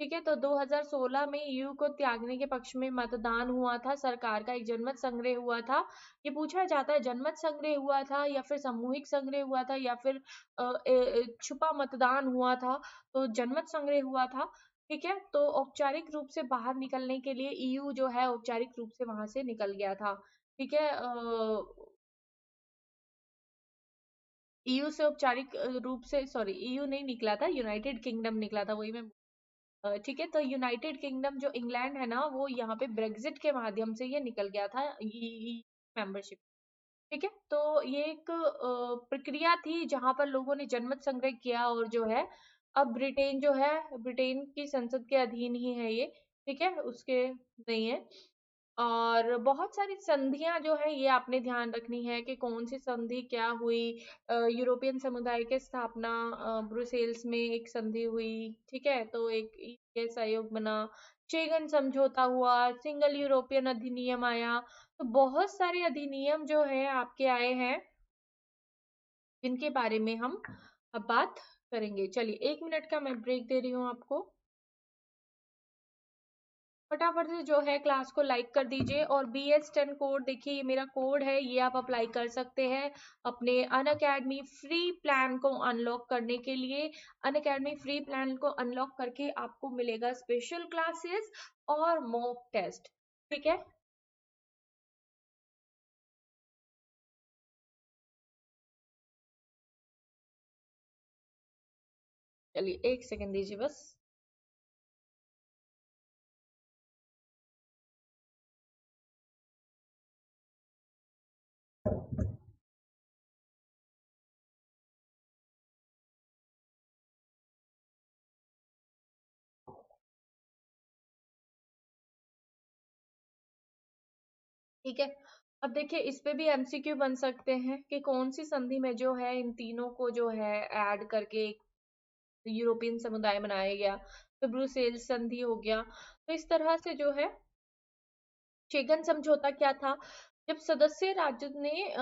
Speaker 1: ठीक है। तो 2016 में ईयू को त्यागने के पक्ष में मतदान हुआ था, सरकार का एक जनमत संग्रह हुआ था। ये पूछा जाता है जनमत संग्रह हुआ था या फिर सामूहिक संग्रह हुआ था या फिर छुपा मतदान हुआ था। तो जनमत संग्रह हुआ था। ठीक है। तो औपचारिक रूप से बाहर निकलने के लिए ईयू जो है औपचारिक रूप से वहां से निकल गया था। ठीक है। ईयू से औपचारिक रूप से, सॉरी ईयू नहीं निकला था, यूनाइटेड किंगडम निकला था, वही मैं ठीक है। तो यूनाइटेड किंगडम जो इंग्लैंड है ना, वो यहाँ पे ब्रेग्जिट के माध्यम से ये निकल गया था मेंबरशिप। ठीक है। तो ये एक प्रक्रिया थी जहां पर लोगों ने जनमत संग्रह किया, और जो है अब ब्रिटेन जो है, ब्रिटेन की संसद के अधीन ही है ये। ठीक है। उसके नहीं है। और बहुत सारी संधियां जो है ये आपने ध्यान रखनी है कि कौन सी संधि क्या हुई। यूरोपियन समुदाय के स्थापना, ब्रुसेल्स में एक संधि हुई। ठीक है। तो एक ईएस आयोग बना, शेगन समझौता हुआ, सिंगल यूरोपियन अधिनियम आया। तो बहुत सारे अधिनियम जो है आपके आए हैं, जिनके बारे में हम अब बात करेंगे। चलिए 1 मिनट का मैं ब्रेक दे रही हूँ आपको। फटाफट से जो है क्लास को लाइक कर दीजिए। और BS10 कोड देखिए, ये मेरा कोड है, ये आप अप्लाई कर सकते हैं अपने अनअकैडमी फ्री प्लान को अनलॉक करने के लिए। अनअकैडमी फ्री प्लान को अनलॉक करके आपको मिलेगा स्पेशल क्लासेस और मॉक टेस्ट, ठीक है। चलिए एक सेकंड दीजिए बस। ठीक है, अब देखिए इस पे भी MCQ बन सकते हैं कि कौन सी संधि में जो है इन तीनों को जो है ऐड करके एक यूरोपियन समुदाय बनाया गया। तो ब्रुसेल्स संधि हो गया। तो इस तरह से जो है शेगन समझौता क्या था, जब सदस्य राज्य ने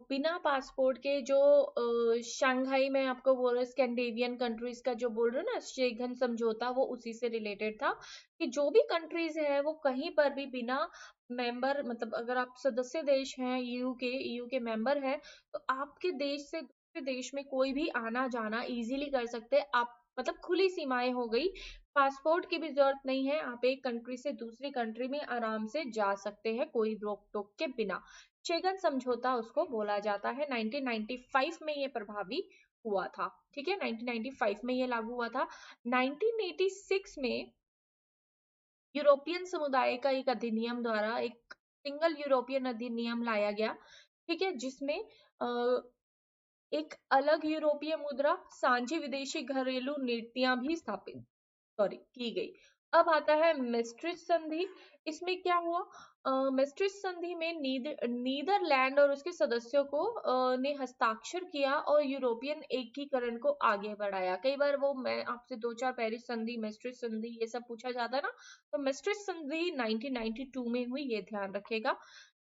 Speaker 1: बिना पासपोर्ट के जो शंघाई में आपको बोल रहे स्कैंडिनेवियन कंट्रीज का जो बोल रहे हो ना शेगन समझौता, वो उसी से रिलेटेड था कि जो भी कंट्रीज है वो कहीं पर भी बिना मेंबर, मतलब अगर आप सदस्य देश हैं EU के मेंबर हैं, तो आपके देश से दूसरे देश में कोई भी आना जाना इजीली कर सकते हैं आप, मतलब खुली सीमाएं हो गई। पासपोर्ट की भी जरूरत नहीं है, आप एक कंट्री से दूसरी कंट्री में आराम से जा सकते हैं कोई रोक टोक के बिना। शेगन समझौता उसको बोला जाता है। 1995 में ये प्रभावी हुआ था, ठीक है, 1995 में ये लागू हुआ था। 1986 में यूरोपियन समुदाय का एक अधिनियम द्वारा एक सिंगल यूरोपियन अधिनियम लाया गया, ठीक है, जिसमें एक अलग यूरोपीय मुद्रा, साझी विदेशी घरेलू नीतियां भी स्थापित की गई। अब आता है मेस्ट्रिच संधि। इसमें क्या हुआ, मेस्ट्रिच संधि में नीदरलैंड और उसके सदस्यों को ने हस्ताक्षर किया और यूरोपियन एकीकरण को आगे बढ़ाया। कई बार वो मैं आपसे दो चार पेरिस संधि, मेस्ट्रिच संधि ये सब पूछा जाता है ना, तो मेस्ट्रिच संधि 1992 में हुई, ये ध्यान रखेगा,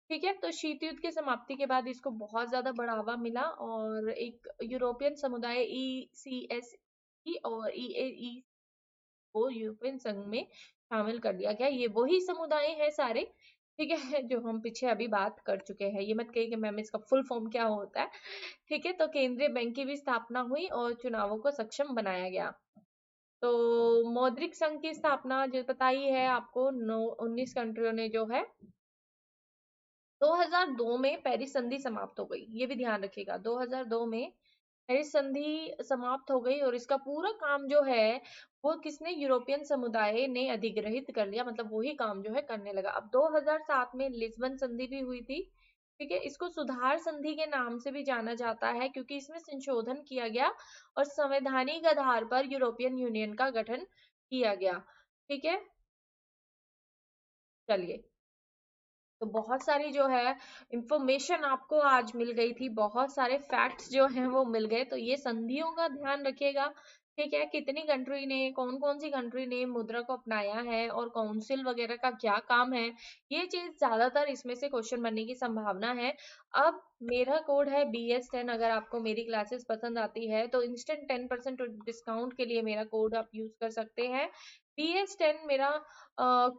Speaker 1: ठीक है। तो शीत युद्ध की समाप्ति के बाद इसको बहुत ज्यादा बढ़ावा मिला और एक यूरोपियन समुदाय ECS और EAE को यूरोपियन संघ में शामिल कर दिया गया। ये वही समुदाय है सारे, ठीक है, जो हम पीछे अभी बात कर चुके हैं। ये मत कहिए कि मैम इसका फुल फॉर्म क्या होता है, ठीक है। तो केंद्रीय बैंक की भी स्थापना हुई और चुनावों को सक्षम बनाया गया। तो मौद्रिक संघ की स्थापना जो पता ही है आपको, 19 कंट्रियों ने जो है 2002 में पेरिस संधि समाप्त हो गई, ये भी ध्यान रखिएगा। 2002 में पेरिस संधि समाप्त हो गई और इसका पूरा काम जो है वो किसने, यूरोपियन समुदाय ने अधिग्रहित कर लिया, मतलब वही काम जो है करने लगा। अब 2007 में लिस्बन संधि भी हुई थी, ठीक है। इसको सुधार संधि के नाम से भी जाना जाता है क्योंकि इसमें संशोधन किया गया और संवैधानिक आधार पर यूरोपियन यूनियन का गठन किया गया, ठीक है। चलिए, तो बहुत सारी जो है इंफॉर्मेशन आपको आज मिल गई थी, बहुत सारे फैक्ट्स जो हैं वो मिल गए। तो ये संधियों का ध्यान रखिएगा, ठीक है, कितनी कंट्री ने, कौन कौन सी कंट्री ने मुद्रा को अपनाया है और काउंसिल वगैरह का क्या काम है, ये चीज ज्यादातर इसमें से क्वेश्चन बनने की संभावना है। अब मेरा कोड है BS10, अगर आपको मेरी क्लासेस पसंद आती है तो इंस्टेंट 10% डिस्काउंट के लिए मेरा कोड आप यूज कर सकते हैं। BS10 मेरा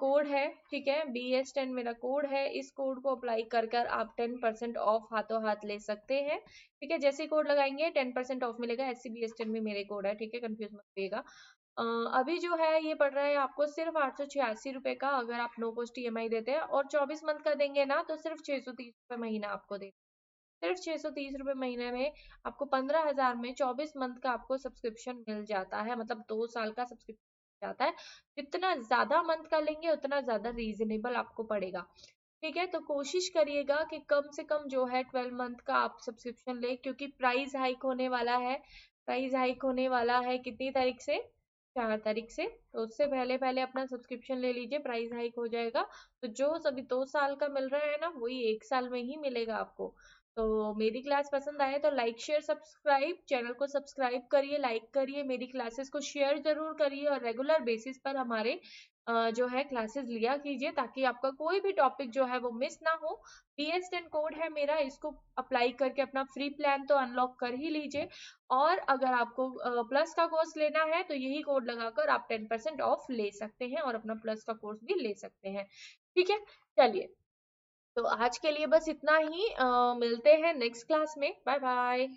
Speaker 1: कोड है, ठीक है, BS10 मेरा कोड है। इस कोड को अप्लाई कर कर आप 10% ऑफ हाथों हाथ ले सकते हैं, ठीक है। जैसे कोड लगाएंगे 10% ऑफ मिलेगा। SCBS10 भी मेरे कोड है, ठीक है, कंफ्यूज मत करिएगा। अभी जो है ये पड़ रहा है आपको सिर्फ 886 रुपए का, अगर आप नो कॉस्ट EMI देते हैं और 24 मंथ का देंगे ना तो सिर्फ 630 रुपए महीना आपको दे, सिर्फ 630 रुपए महीने में आपको 15,000 में 24 मंथ का आपको सब्सक्रिप्शन मिल जाता है, मतलब 2 साल का सब्सक्रिप्शन जाता है। जितना ज्यादा मंथ का लेंगे उतना ज्यादा रीजनेबल आपको पड़ेगा, ठीक है। तो कोशिश करिएगा कि कम से कम जो है 12 मंथ का आप सब्सक्रिप्शन ले, क्योंकि प्राइस हाइक होने वाला है। प्राइस हाइक होने वाला है कितनी तारीख से, 4 तारीख से। तो उससे पहले पहले अपना सब्सक्रिप्शन ले लीजिए, प्राइस हाइक हो जाएगा। तो जो सभी 2 साल का मिल रहा है ना वही 1 साल में ही मिलेगा आपको। तो मेरी क्लास पसंद आए तो लाइक शेयर सब्सक्राइब, चैनल को सब्सक्राइब करिए, लाइक करिए, मेरी क्लासेस को शेयर जरूर करिए और रेगुलर बेसिस पर हमारे जो है क्लासेस लिया कीजिए ताकि आपका कोई भी टॉपिक जो है वो मिस ना हो। PS10 कोड है मेरा, इसको अप्लाई करके अपना फ्री प्लान तो अनलॉक कर ही लीजिए। और अगर आपको प्लस का कोर्स लेना है तो यही कोड लगाकर आप 10% ऑफ ले सकते हैं और अपना प्लस का कोर्स भी ले सकते हैं। ठीक है, चलिए, तो आज के लिए बस इतना ही। मिलते हैं नेक्स्ट क्लास में। Bye bye.